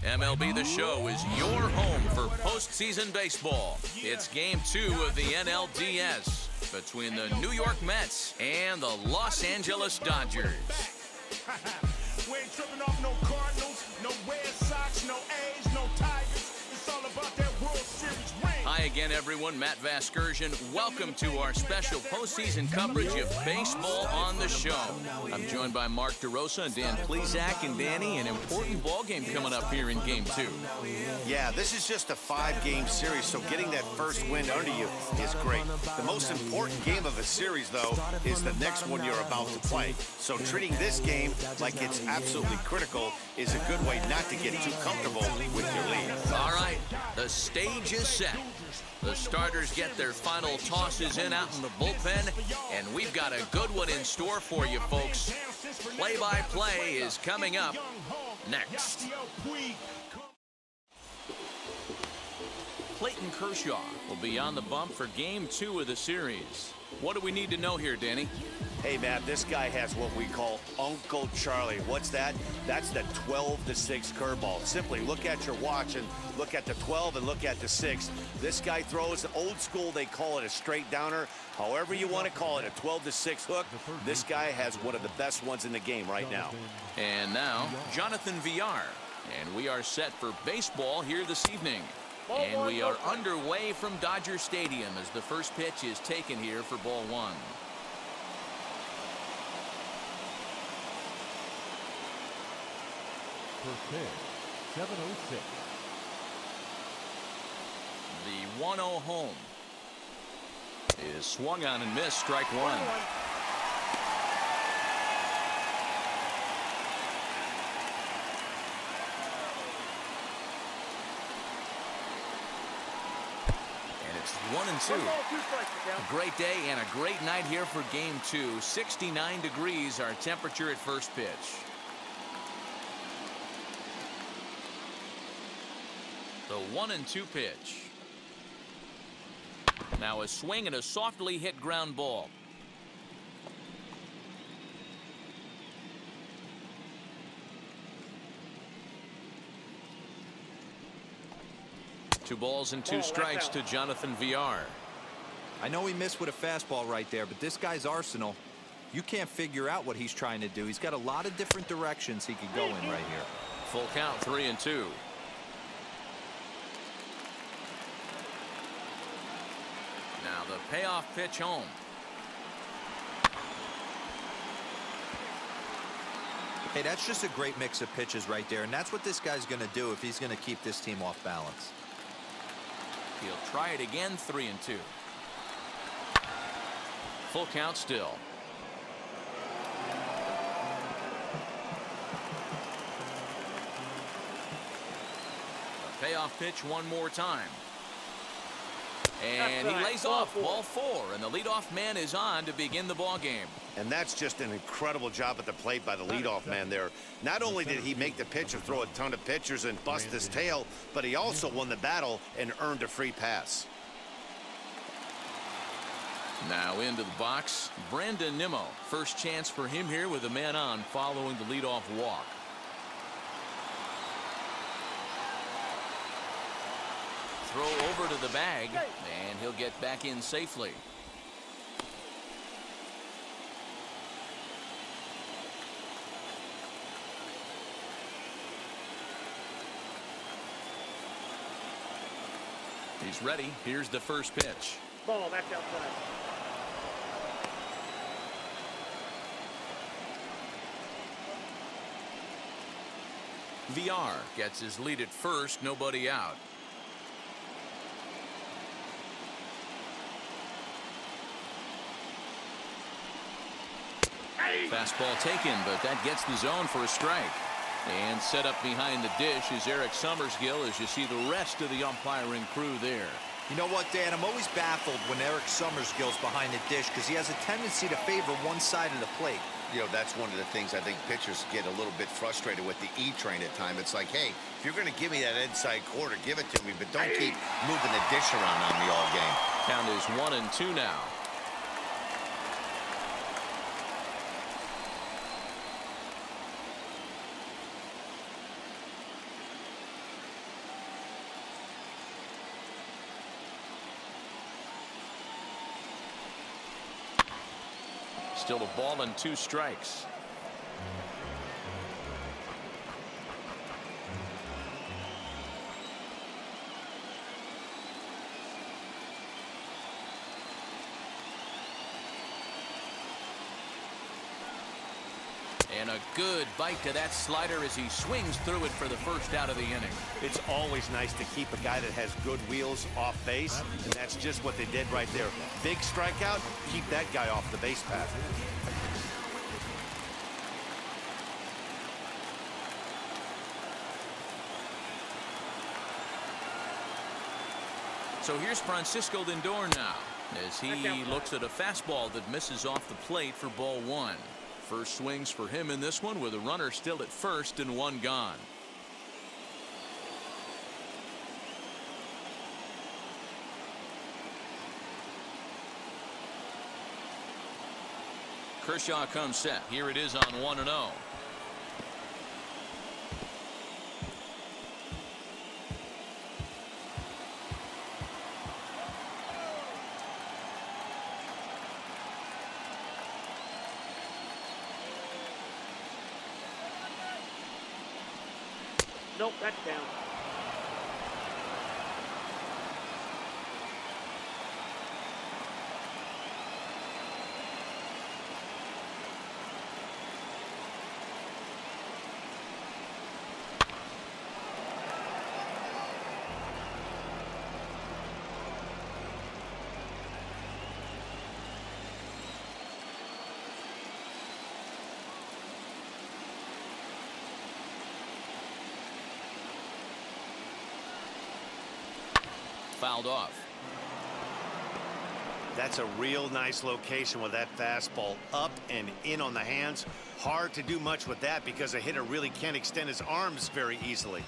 MLB The Show is your home for postseason baseball. It's Game 2 of the NLDS between the New York Mets and the Los Angeles Dodgers. We ain't tripping off no Cardinals, no Red Sox, no A's, no Tigers. It's all about that World Series ring. Hi again, everyone. Matt Vasgersian. Welcome to our special postseason coverage of baseball on the show. I'm joined by Mark DeRosa and Dan Plesac. And Danny, an important ball game coming up here in Game 2. Yeah, this is just a 5-game series, so getting that first win under you is great. The most important game of a series, though, is the next one you're about to play. So treating this game like it's absolutely critical is a good way not to get too comfortable with your lead. All right, the stage is set. The starters get their final tosses in out in the bullpen, and we've got a good one in store for you, folks. Play-by-play is coming up next. Clayton Kershaw will be on the bump for Game 2 of the series. What do we need to know here, Danny? Hey, Matt, this guy has what we call Uncle Charlie. What's that? That's the 12-6 curveball. Simply look at your watch and look at the 12 and look at the 6. This guy throws old school. They call it a straight downer. However you want to call it, a 12-6 hook. This guy has one of the best ones in the game right now. And now, Jonathan Villar. And we are set for baseball here this evening. And we are underway from Dodger Stadium as the first pitch is taken here for ball 1. First pitch, 7:06. The 1-0 home is swung on and missed, strike 1. And it's 1-2. A great day and a great night here for Game 2. 69 degrees our temperature at first pitch. The 1-2 pitch. Now a swing and a softly hit ground ball. Two balls and two strikes to Jonathan Villar. I know he missed with a fastball right there, but this guy's arsenal, you can't figure out what he's trying to do. He's got a lot of different directions he could go in right here. Full count, 3-2. Now the payoff pitch home. Hey, that's just a great mix of pitches right there, and that's what this guy's going to do if he's going to keep this team off balance. He'll try it again, 3-2. Full count still. A payoff pitch one more time. And he lays off ball 4, and the leadoff man is on to begin the ball game. And that's just an incredible job at the plate by the leadoff man there. Not only did he make the pitch and throw a ton of pitchers and bust his tail, but he also won the battle and earned a free pass. Now into the box, Brandon Nimmo. First chance for him here with a man on following the leadoff walk. Throw over to the bag, and he'll get back in safely. He's ready. Here's the first pitch. Ball back outside. Villar gets his lead at first, nobody out. Fastball taken, but that gets the zone for a strike. And set up behind the dish is Eric Summersgill as you see the rest of the umpiring crew there. You know what, Dan? I'm always baffled when Eric Summersgill's behind the dish because he has a tendency to favor one side of the plate. You know, that's one of the things I think pitchers get a little bit frustrated with the E-train at times. It's like, hey, if you're going to give me that inside quarter, give it to me, but don't keep moving the dish around on me all game. Count is 1-2 now. Still a ball and 2 strikes. And a good bite to that slider as he swings through it for the first out of the inning. It's always nice to keep a guy that has good wheels off base, and that's just what they did right there. Big strikeout, keep that guy off the base path. So here's Francisco Lindor now as he looks at a fastball that misses off the plate for ball 1. First swings for him in this one with a runner still at first and 1 gone. Kershaw comes set. Here it is on 1-0. Nope, that's down. Fouled off. That's a real nice location with that fastball up and in on the hands. Hard to do much with that because a hitter really can't extend his arms very easily.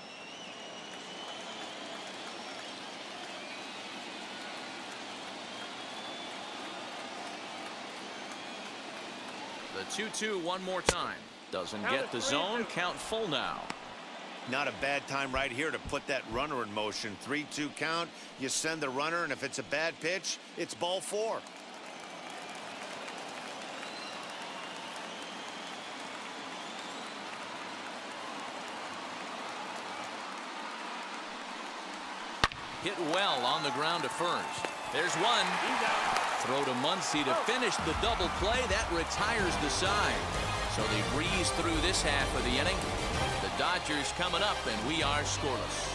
The 2-2 one more time. Doesn't get the zone. Count full now. Not a bad time right here to put that runner in motion. 3-2 count. You send the runner, and if it's a bad pitch, it's ball 4. Hit well on the ground to first. There's one. Throw to Muncy to finish the double play. That retires the side. So they breeze through this half of the inning. The Dodgers coming up, and we are scoreless.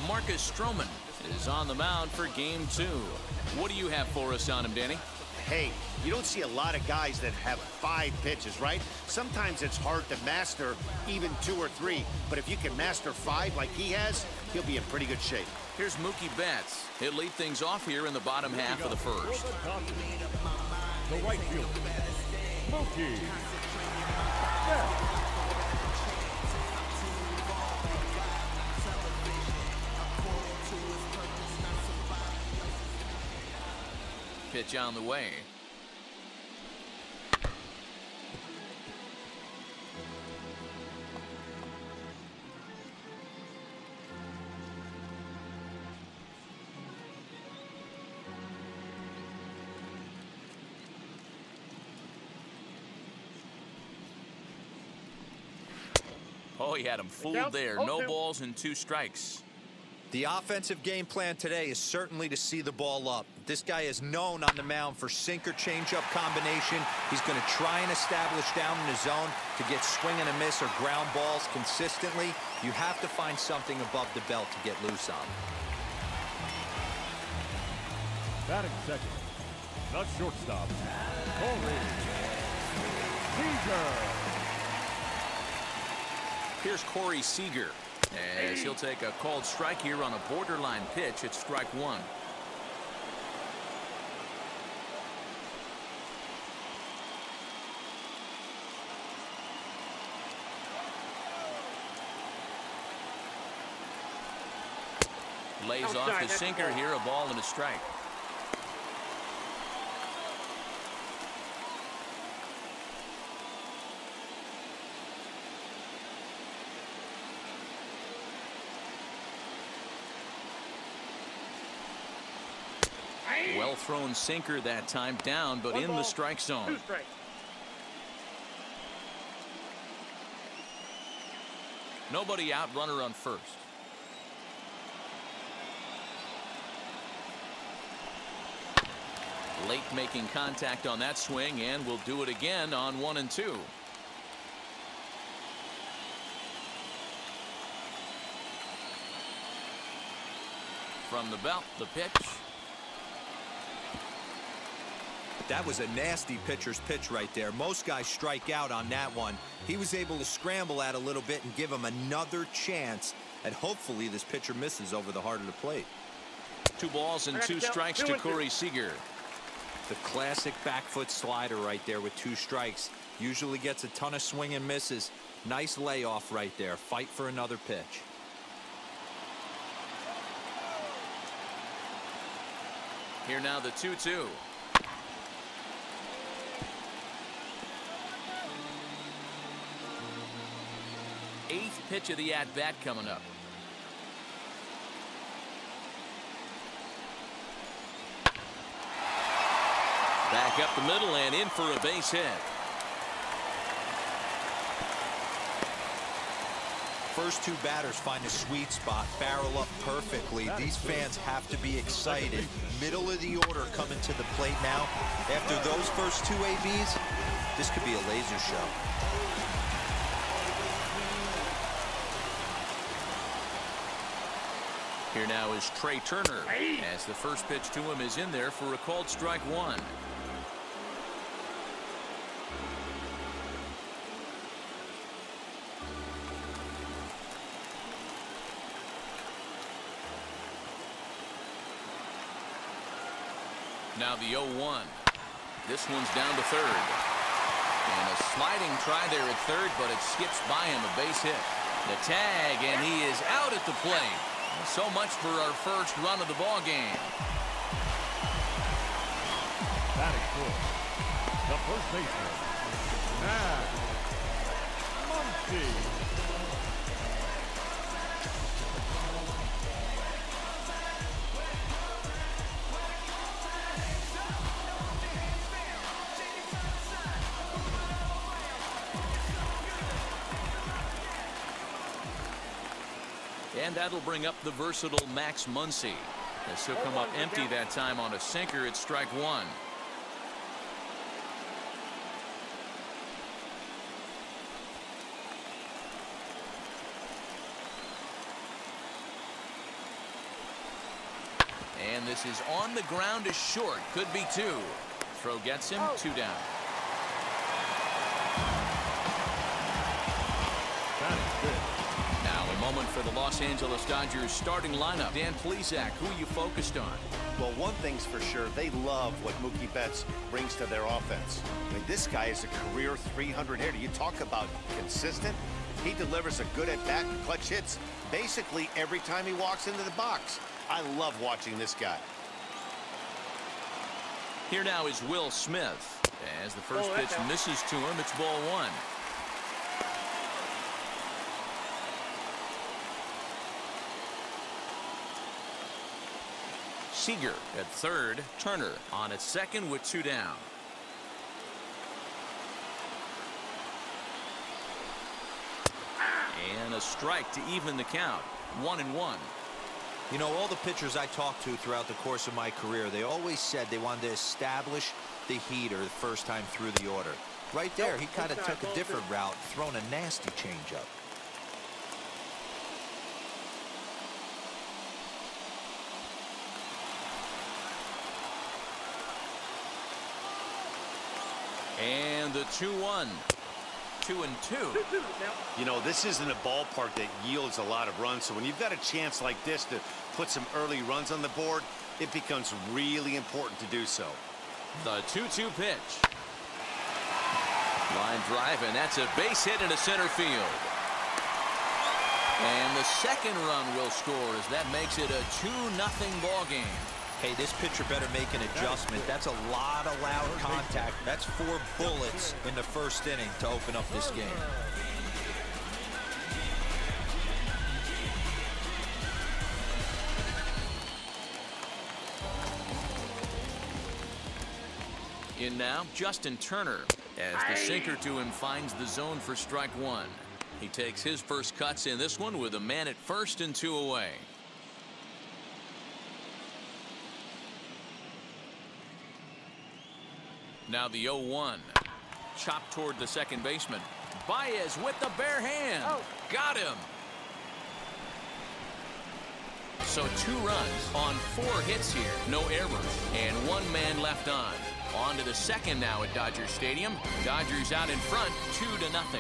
Marcus Strowman is on the mound for game 2. What do you have for us on him, Danny? Hey, you don't see a lot of guys that have 5 pitches, right? Sometimes it's hard to master even 2 or 3, but if you can master 5 like he has, he'll be in pretty good shape. Here's Mookie Betts. He'll lead things off here in the bottom half of the first. The right fielder, Mookie Betts. Pitch on the way. Oh, he had him fooled there. No balls and 2 strikes. The offensive game plan today is certainly to see the ball up. This guy is known on the mound for sinker changeup combination. He's going to try and establish down in the zone to get swing and a miss or ground balls consistently. You have to find something above the belt to get loose on. Batting second, the shortstop, Cody Bellinger. Here's Corey Seager as he'll take a called strike here on a borderline pitch at strike 1. Lays off the sinker here, a ball and a strike. Well-thrown sinker that time, down, but in the strike zone. 2 strikes. Nobody out, runner on first. Late making contact on that swing, and will do it again on 1 and 2. From the belt, the pitch. That was a nasty pitcher's pitch right there. Most guys strike out on that one. He was able to scramble at a little bit and give him another chance, and hopefully this pitcher misses over the heart of the plate. 2 balls and 2 strikes to Corey Seager. The classic back foot slider right there with 2 strikes. Usually gets a ton of swing and misses. Nice layoff right there. Fight for another pitch. Here now the 2-2. Eighth pitch of the at-bat coming up. Back up the middle and in for a base hit. First 2 batters find a sweet spot, barrel up perfectly. These fans have to be excited. Middle of the order coming to the plate now. After those first 2 ABs, this could be a laser show. Here now is Trey Turner, as the first pitch to him is in there for a called strike 1. Now the 0-1. This one's down to third. And a sliding try there at third, but it skips by him, a base hit. The tag, and he is out at the plate. So much for our first run of the ball game. Batting fourth, the first baseman, Muncy. And that'll bring up the versatile Max Muncy. As he'll come up empty that time on a sinker at strike 1. And this is on the ground is short. Could be 2. Throw gets him, 2 down. Now a moment for the Los Angeles Dodgers starting lineup. Dan Plesac, who you focused on? Well, one thing's for sure, they love what Mookie Betts brings to their offense. I mean, this guy is a career 300 hitter. You talk about consistent. He delivers a good at-bat and clutch hits basically every time he walks into the box. I love watching this guy. Here now is Will Smith. As the first pitch misses to him, it's ball 1. Seager at third. Turner on at second with 2 down. And a strike to even the count. 1-1. You know, all the pitchers I talked to throughout the course of my career, they always said they wanted to establish the heater the first time through the order. Right there, he kind of took a different route, throwing a nasty changeup. And the 2-1. 2-2. You know, this isn't a ballpark that yields a lot of runs, so when you've got a chance like this to put some early runs on the board, it becomes really important to do so. The 2-2 pitch. Line drive, and that's a base hit into center field. And the second run will score as that makes it a 2-0 ball game. Hey, this pitcher better make an adjustment. That's a lot of loud contact. That's 4 bullets in the first inning to open up this game. In now, Justin Turner, as the sinker to him finds the zone for strike one. He takes his first cuts in this one with a man at first and 2 away. Now the 0-1. Chopped toward the second baseman. Baez with the bare hand. Got him. So 2 runs on 4 hits here. No errors. And 1 man left on. On to the second now at Dodger Stadium. Dodgers out in front, 2-0.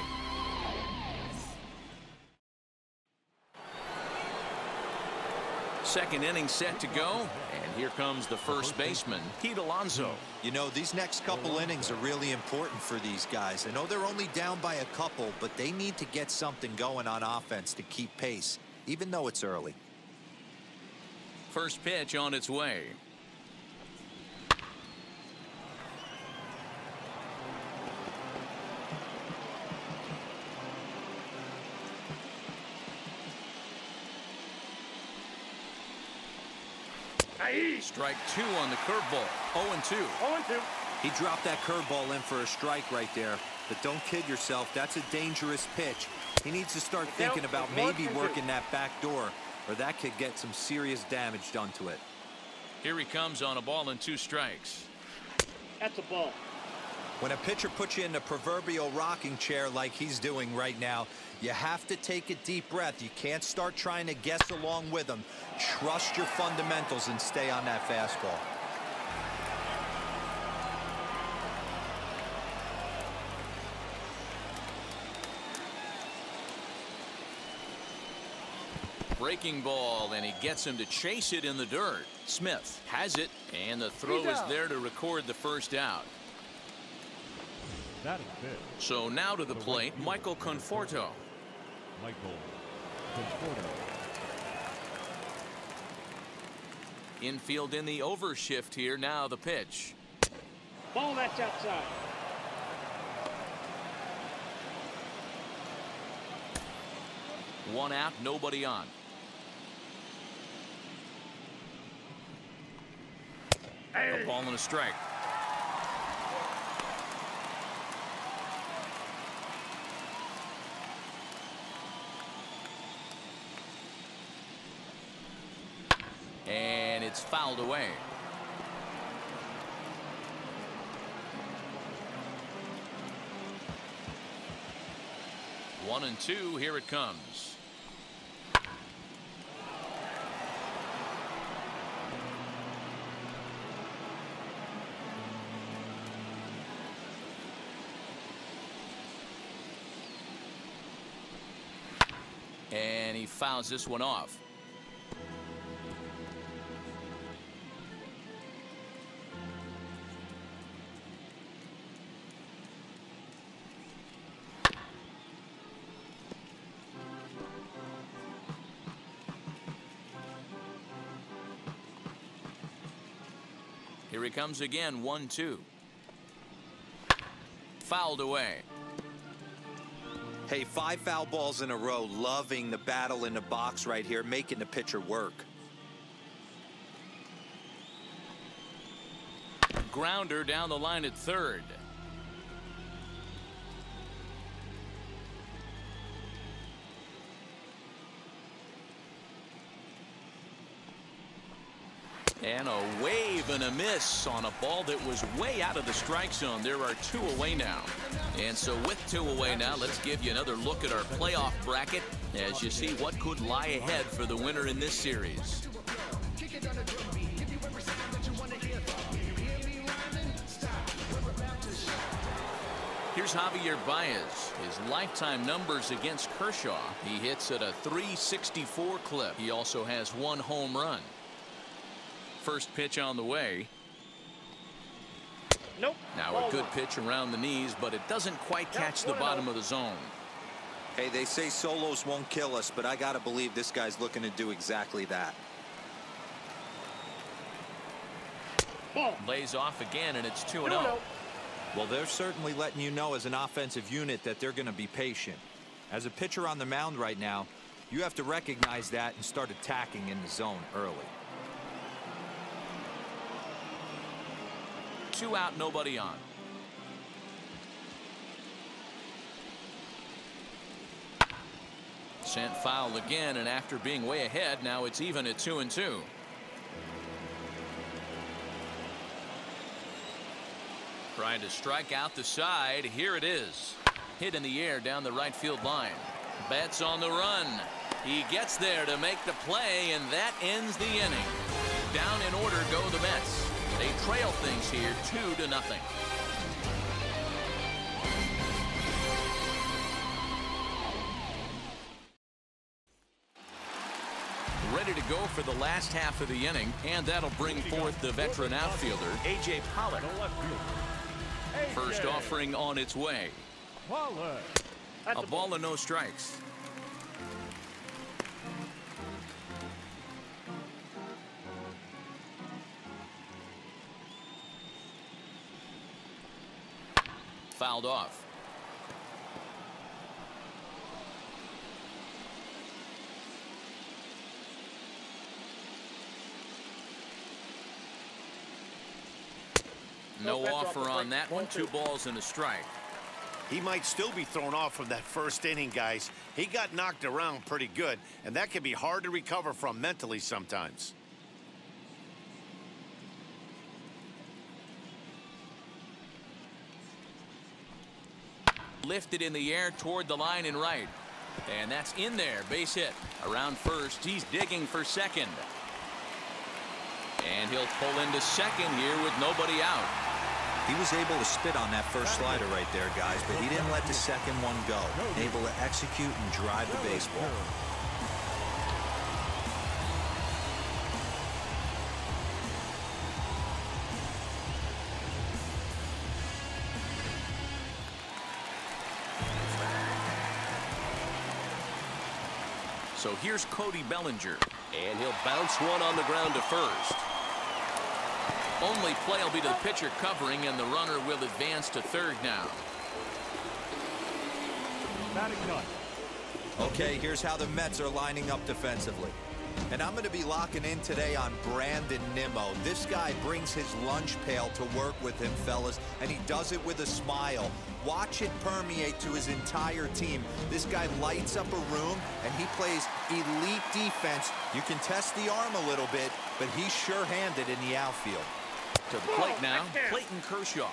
Second inning set to go. And here comes the first baseman, Pete Alonso. You know, these next couple innings are really important for these guys. I know they're only down by a couple, but they need to get something going on offense to keep pace, even though it's early. First pitch on its way. Strike 2 on the curveball. 0-2. 0-2. He dropped that curveball in for a strike right there. But don't kid yourself, that's a dangerous pitch. He needs to start thinking about maybe working that back door, or that could get some serious damage done to it. Here he comes on a ball and 2 strikes. That's a ball. When a pitcher puts you in the proverbial rocking chair like he's doing right now, you have to take a deep breath. You can't start trying to guess along with him. Trust your fundamentals and stay on that fastball. Breaking ball, and he gets him to chase it in the dirt. Smith has it, and the throw is there to record the first out. That is big. So now to the plate, Michael Conforto. Michael Conforto. Infield in the overshift here. Now the pitch. Ball that's outside. One out, nobody on. A ball and a strike. And it's fouled away. One and 2, here it comes. And he fouls this one off. Here he comes again, 1-2. Fouled away. Hey, 5 foul balls in a row. Loving the battle in the box right here, making the pitcher work. Grounder down the line at third. And a wave and a miss on a ball that was way out of the strike zone. There are 2 away now. And so with 2 away now, let's give you another look at our playoff bracket as you see what could lie ahead for the winner in this series. Here's Javier Baez. His lifetime numbers against Kershaw. He hits at a .364 clip. He also has 1 home run. First pitch on the way. Nope. Now a good pitch around the knees, but it doesn't quite catch the bottom of the zone. Hey, they say solos won't kill us, but I gotta believe this guy's looking to do exactly that. Ball. Lays off again, and it's 2-0. Well, they're certainly letting you know as an offensive unit that they're going to be patient. As a pitcher on the mound right now, you have to recognize that and start attacking in the zone early. 2 out, nobody on. Sent foul again, and after being way ahead, now it's even at 2-2. Trying to strike out the side. Here it is. Hit in the air down the right field line. Betts on the run. He gets there to make the play, and that ends the inning. Down in order go the Mets. They trail things here 2-0. Ready to go for the last half of the inning, and that'll bring forth the veteran outfielder, A.J. Pollock. First offering on its way. A ball and no strikes. Fouled off. No offer on that one. 2 balls and a strike. He might still be thrown off from that first inning, guys. He got knocked around pretty good, and that can be hard to recover from mentally sometimes. Lifted in the air toward the line and right. And that's in there. Base hit. Around first. He's digging for second. And he'll pull into second here with nobody out. He was able to spit on that first slider right there, guys, but he didn't let the second one go. Able to execute and drive the baseball. So here's Cody Bellinger, and he'll bounce one on the ground to first. Only play will be to the pitcher covering, and the runner will advance to third now. Okay, here's how the Mets are lining up defensively. And I'm going to be locking in today on Brandon Nimmo. This guy brings his lunch pail to work with him, fellas, and he does it with a smile. Watch it permeate to his entire team. This guy lights up a room, and he plays elite defense. You can test the arm a little bit, but he's sure-handed in the outfield. To the plate now, Clayton Kershaw.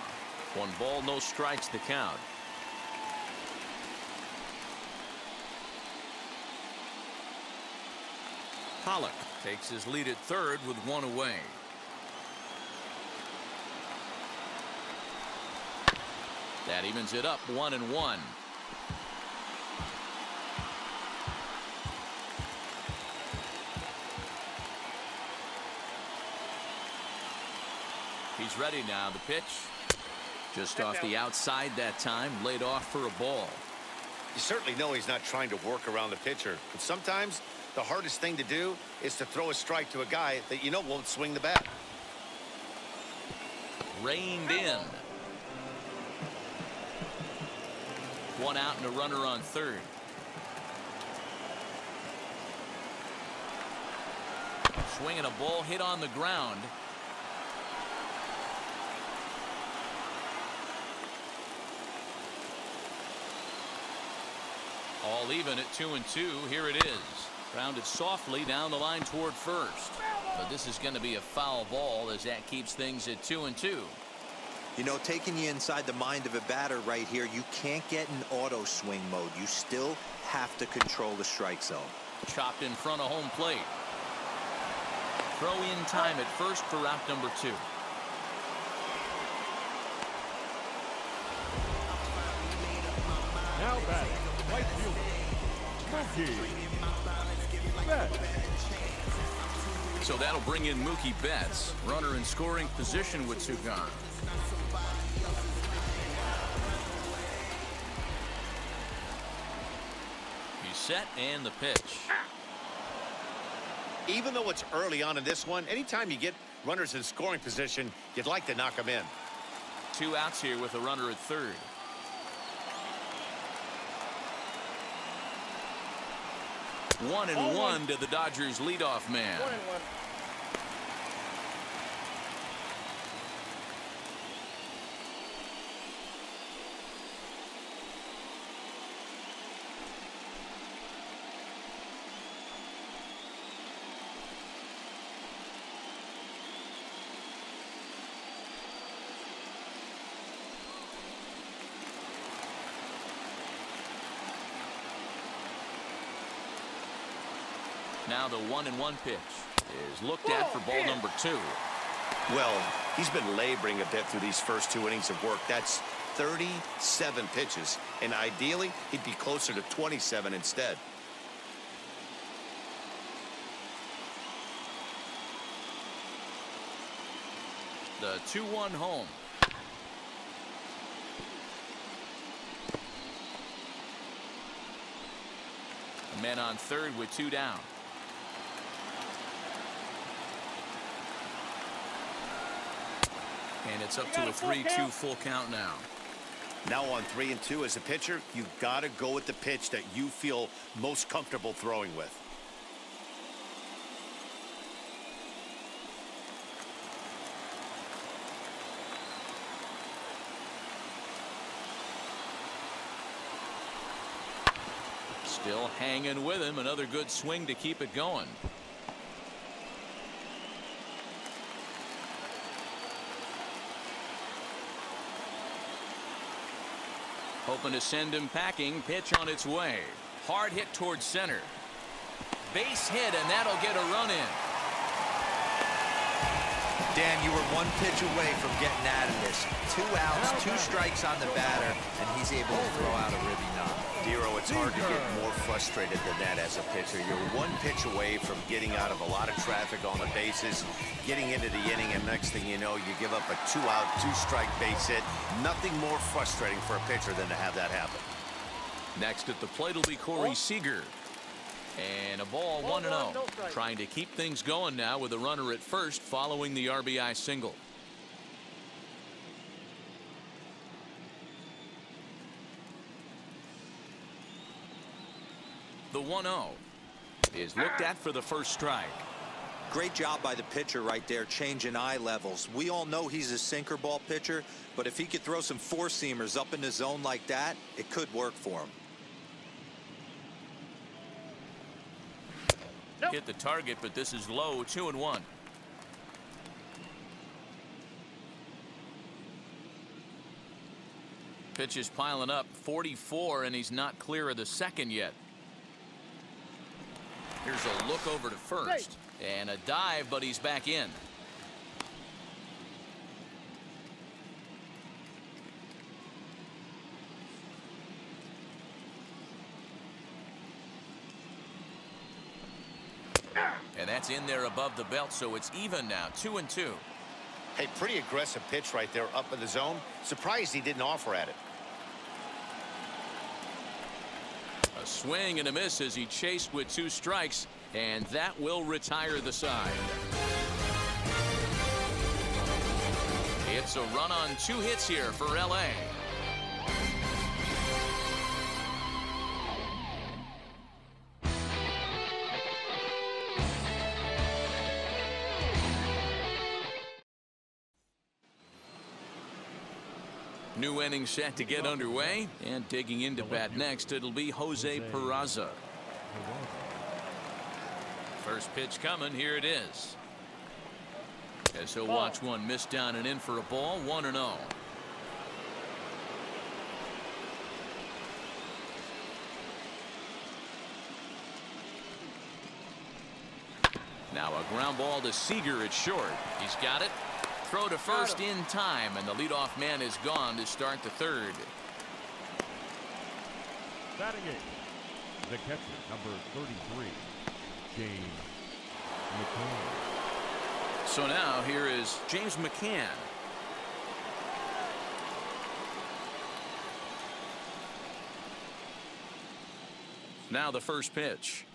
1 ball, no strikes the count. Pollock takes his lead at third with 1 away. That evens it up 1-1. He's ready now. The pitch just off the outside that time, laid off for a ball. You certainly know he's not trying to work around the pitcher, but sometimes the hardest thing to do is to throw a strike to a guy that you know won't swing the bat. Reined in. 1 out and a runner on third. Swinging a ball hit on the ground. All even at 2-2. Here it is. Grounded softly down the line toward first. But this is going to be a foul ball as that keeps things at 2-2. You know, taking you inside the mind of a batter right here, you can't get in auto swing mode. You still have to control the strike zone. Chopped in front of home plate. Throw in time at first for out number 2. Now batting, right fielder, Mookie Betts. So that'll bring in Mookie Betts. Runner in scoring position with 2 gone. He's set and the pitch. Even though it's early on in this one, anytime you get runners in scoring position, you'd like to knock them in. 2 outs here with a runner at third. One and one to the Dodgers leadoff man. Now the 1-1 pitch is looked at for ball number 2. Well, he's been laboring a bit through these first 2 innings of work. That's 37 pitches, and ideally he'd be closer to 27 instead. The 2-1 home. Men on third with 2 down. And it's up to a 3-2 full count now. Now on 3-2 as a pitcher, you've got to go with the pitch that you feel most comfortable throwing with. Still hanging with him. Another good swing to keep it going. Hoping to send him packing. Pitch on its way. Hard hit towards center. Base hit, and that'll get a run in. Dan, you were 1 pitch away from getting out of this. 2 outs, 2 strikes on the batter, and he's able to throw out a ribby knock. Dero, it's hard to get more frustrated than that as a pitcher. You're 1 pitch away from getting out of a lot of traffic on the bases, getting into the inning, and next thing you know, you give up a 2-out, 2-strike base hit. Nothing more frustrating for a pitcher than to have that happen. Next at the plate will be Corey Seager. And a ball 1-0. Trying to keep things going now with a runner at first following the RBI single. The 1-0 is looked at for the first strike. Great job by the pitcher right there, changing eye levels. We all know he's a sinker ball pitcher, but if he could throw some 4-seamers up in the zone like that, it could work for him. Hit the target, but this is low. 2-1. Pitch is piling up. 44, and he's not clear of the second yet. Here's a look over to first. And a dive, but he's back in. And that's in there above the belt, so it's even now. 2-2. Hey, pretty aggressive pitch right there up in the zone. Surprised he didn't offer at it. A swing and a miss as he chased with 2 strikes, and that will retire the side. It's a run on 2 hits here for LA. New inning set to get underway, and digging into bat next, it'll be Jose Perazo. First pitch coming. Here it is. As he'll watch one miss down and in for a ball. 1-0. Now a ground ball to Seager at short. He's got it. Throw to first in time, and the leadoff man is gone to start the third. Batting eighth, the catcher, number 33, James McCann. So now here is James McCann. Now the first pitch.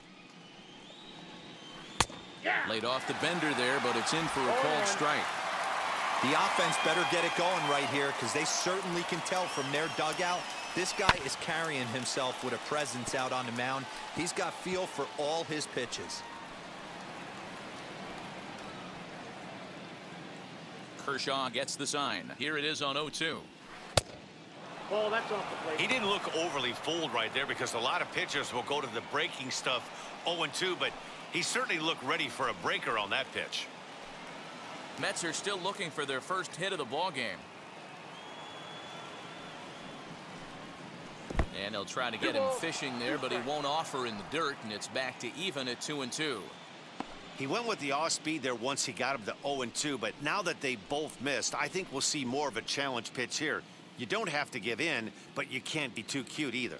Laid off the bender there, but it's in for a called strike. The offense better get it going right here, because they certainly can tell from their dugout this guy is carrying himself with a presence out on the mound. He's got feel for all his pitches. Kershaw gets the sign. Here it is on 0-2. Ball, that's off the plate. He didn't look overly fooled right there, because a lot of pitchers will go to the breaking stuff 0-2, but he certainly looked ready for a breaker on that pitch. Mets are still looking for their first hit of the ball game. And they'll try to get him fishing there, but he won't offer in the dirt, and it's back to even at 2-2. He went with the off speed there once he got him to 0-2, but now that they both missed, I think we'll see more of a challenge pitch here. You don't have to give in, but you can't be too cute either.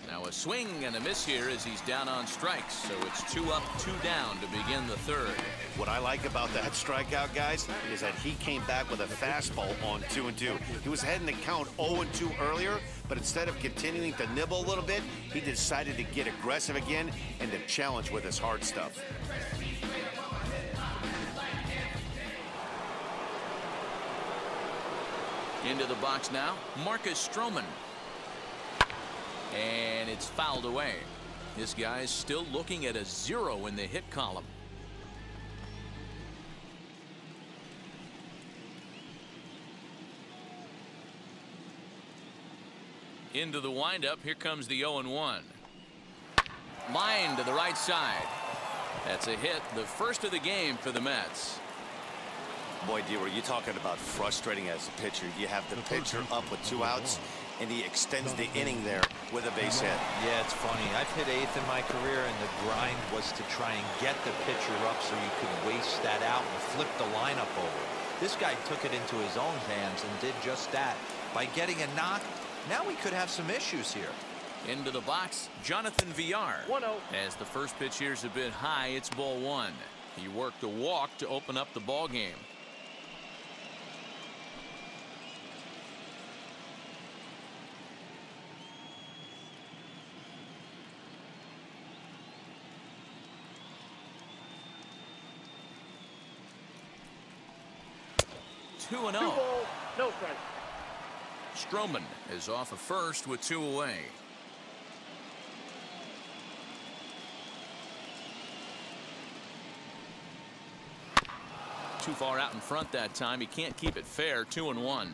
Now a swing and a miss here as he's down on strikes, so it's 2 up, 2 down to begin the third. What I like about that strikeout, guys, is that he came back with a fastball on 2-2. He was heading to count 0-2 earlier, but instead of continuing to nibble a little bit, he decided to get aggressive again and to challenge with his hard stuff. Into the box now, Marcus Strowman. And it's fouled away. This guy's still looking at a 0 in the hit column. Into the windup. Here comes the 0-1. Line to the right side. That's a hit, the first of the game for the Mets. Boy, D, were you talking about frustrating as a pitcher? You have the pitcher up with 2 outs, and he extends the inning there with a base hit. Yeah, it's funny. I've hit 8th in my career, and the grind was to try and get the pitcher up so you could waste that out and flip the lineup over. This guy took it into his own hands and did just that. By getting a knock, now we could have some issues here. Into the box, Jonathan Villar. 1-0. As the first pitch here's a bit high, it's ball 1. He worked a walk to open up the ball game. Two and 0. No strike. Strowman is off of first with 2 away. Too far out in front that time. He can't keep it fair. 2-1.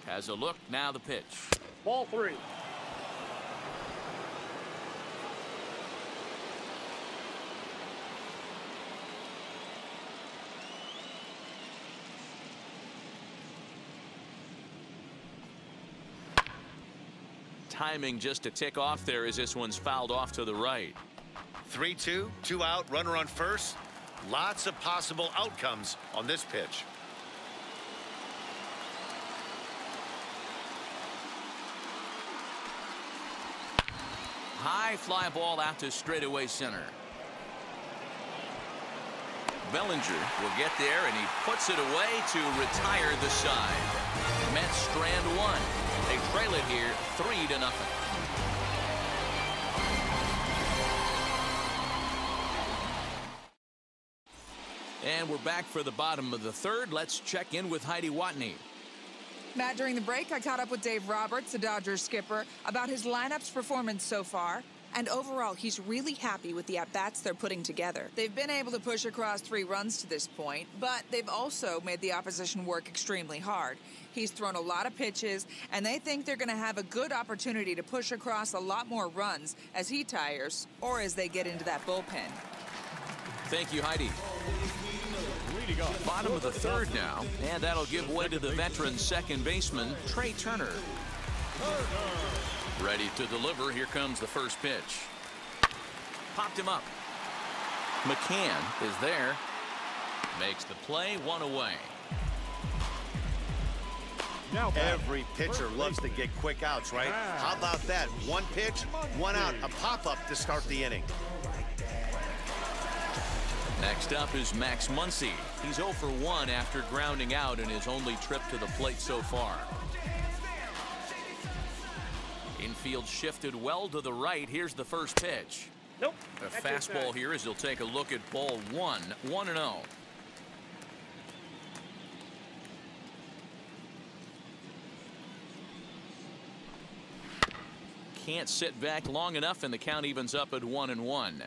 Has a look, now the pitch. Ball 3. Timing just to tick off there as this one's fouled off to the right. 3-2, 2 out, runner on first. Lots of possible outcomes on this pitch. High fly ball out to straightaway center. Bellinger will get there, and he puts it away to retire the side. Mets strand 1. They trail it here 3-0. And we're back for the bottom of the third. Let's check in with Heidi Watney. Matt, during the break, I caught up with Dave Roberts, the Dodgers skipper, about his lineup's performance so far. And overall, he's really happy with the at-bats they're putting together. They've been able to push across 3 runs to this point, but they've also made the opposition work extremely hard. He's thrown a lot of pitches, and they think they're going to have a good opportunity to push across a lot more runs as he tires or as they get into that bullpen. Thank you, Heidi. Bottom of the third now, and that'll give way to the veteran second baseman, Trey Turner. Ready to deliver. Here comes the first pitch. Popped him up. McCann is there. Makes the play, 1 away. Every pitcher loves to get quick outs, right? How about that? 1 pitch, 1 out, a pop-up to start the inning. Next up is Max Muncy. He's 0 for 1 after grounding out in his only trip to the plate so far. Infield shifted well to the right. Here's the first pitch. Nope. A fastball here as he'll take a look at ball 1. 1-0. Can't sit back long enough, and the count evens up at 1-1.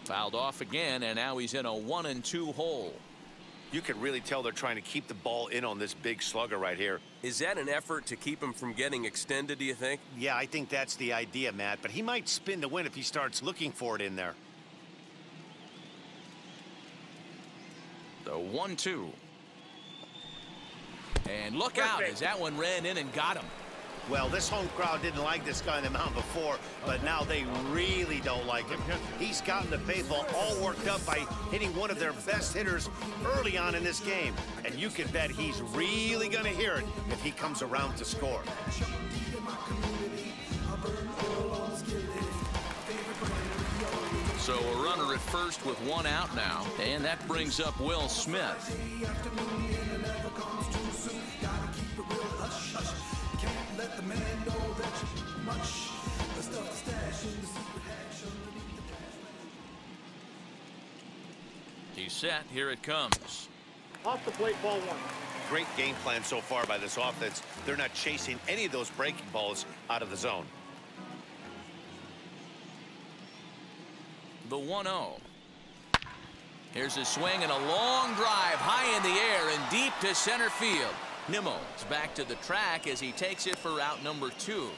Fouled off again, and now he's in a 1-2 hole. You can really tell they're trying to keep the ball in on this big slugger right here. Is that an effort to keep him from getting extended, do you think? Yeah, I think that's the idea, Matt, but he might spin to win if he starts looking for it in there. The 1-2. And look out as that one ran in and got him. Well, this home crowd didn't like this guy on the mound before, but now they really don't like him. He's gotten the baseball all worked up by hitting one of their best hitters early on in this game. And you can bet he's really going to hear it if he comes around to score. So a runner at first with one out now, and that brings up Will Smith. He's set. Here it comes. Off the plate, ball 1. Great game plan so far by this offense. They're not chasing any of those breaking balls out of the zone. The 1-0. Here's a swing and a long drive high in the air and deep to center field. Nimmo is back to the track as he takes it for out number 2.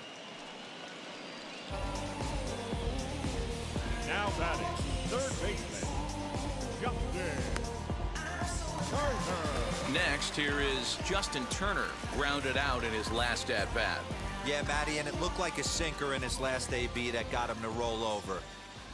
Now batting, third baseman, Justin Turner. Next, here is Justin Turner, grounded out in his last at-bat. Yeah, Matty, and it looked like a sinker in his last AB that got him to roll over.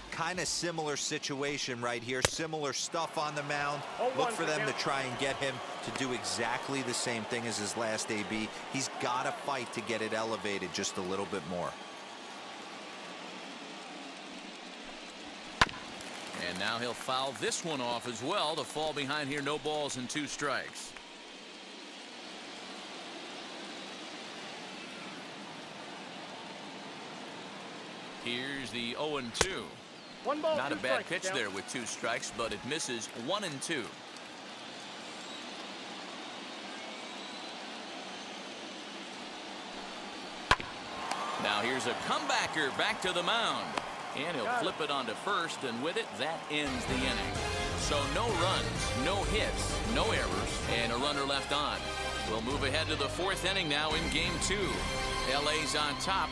Kind of similar situation right here. Similar stuff on the mound. Look for them to try and get him to do exactly the same thing as his last AB. He's got to fight to get it elevated just a little bit more. And now he'll foul this one off as well to fall behind here. No balls and 2 strikes. Here's the 0-2. One ball, Not a 2 bad strikes, pitch down. there with 2 strikes, but it misses 1-2. Now here's a comebacker back to the mound. And he'll flip it onto first, and with it, that ends the inning. So no runs, no hits, no errors, and a runner left on. We'll move ahead to the 4th inning now in Game 2. LA's on top.